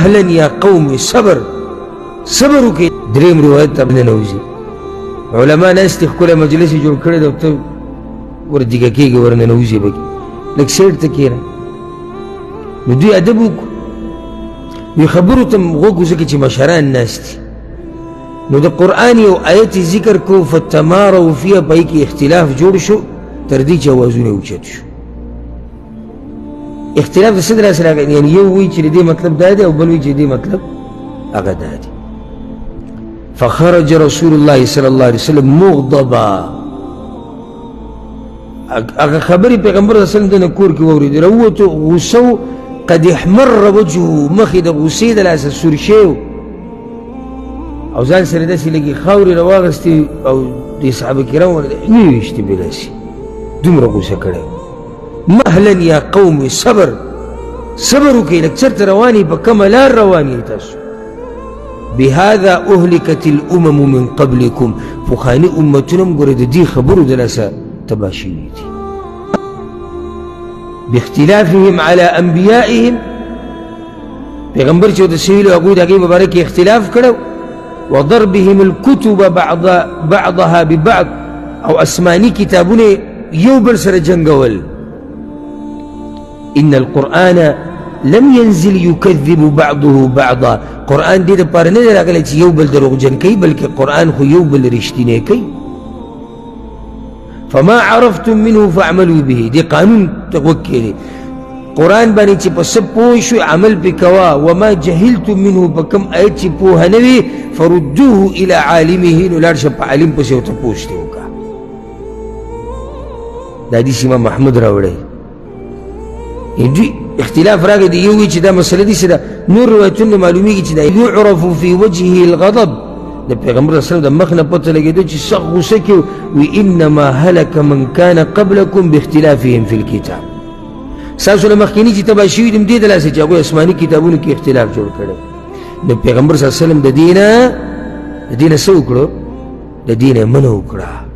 مهلا یا قوم صبر صبر وکړئ. دریم روایت ته ننوځي علما ناست ښکلی مجلس یې جوړ کړی دی او ته ور دیګه کېږي ور ننوځي پکې لږ سیټ ته کښېنه. نو دوی ادب وکړو وی خبرو ته غوږ وځکه چې مشران ناست دي. نو د قرآن یو آیت ذکر کو فتماروا فیها په کې اختلاف جوړ شو تر دې چې اوازونه اوچت شو. اختلاف د څه د لاسه راغلی یعنې یو وایي چې د دې مطلب دا دی او بل وایي چې د دې مطلب هغه دا دی. فخرج رسول الله صلی الله علیه وسلم مغضبا هغه خبرې پیغمبر صلی الله علیه وسلم د نه کور کې واورېدې راووتو غوسه قد احمر وجهه مخې د غوسې د لاسه سور شوی او ځان سره داسې لږې خاورې راواغستې او د صحابه کرام ورته ویې ویشتې بلاسې دومره غوسه کړی. مهلا یا قوم صبر صبر وکړئ لږ چېرته روان یې په کومه لار روان یې تاسو. بهذا اهلكت الامم من قبلكم پخواني امتونه هم ګوره د دې خبرو د لاسه تباه شوي دي. باختلافهم على انبیائهم پیغمبر چې ورته شوي وي هغوی د هغې په باره کې اختلاف کړی وضربهم الكتب بعضها ببعض او اسماني کتابونه یو بل سره جنګول. ان القرآن لم ينزل يكذب بعضه بعضا قرآن دې دپاره نه دی راغلی چې یو بل دروغجن کوي بلکې قرآن خو یو بل رښتینی کوي. فما عرفتم منه فاعملوا به دې قانون ته غوږ کېږدئ قرآن باندې چې په څه پوه شوې عمل پې کوه وما جهلتم منه په کوم آیت چې پوهه نه وي فردوه الى عالمه نو لاړ شه په عالم پسې ورته پوښتنې وکړه. دا حدیث امام محمود راوړی. دوی اختلاف راغی د یو وایي چې دا مسله داسې ده نور روایتونه معلومیږي چې دا یعرف فی وجهه الغضب د پیغمبر صلی الله علیه وسلم د مخ نه پته لګېدو چې سخت غوسه کې وي انما هلک من کان قبلکم باختلافهم فی الکتاب ستاسو نه مخکیني چې تباه شوي دي همدې د لاسه چې هغوی اسماني کتابونو کې اختلاف جوړ کړی. نو پیغمبر صلی الله علیه وسلم د دې نه څه وکړو د دې نه منع وکړه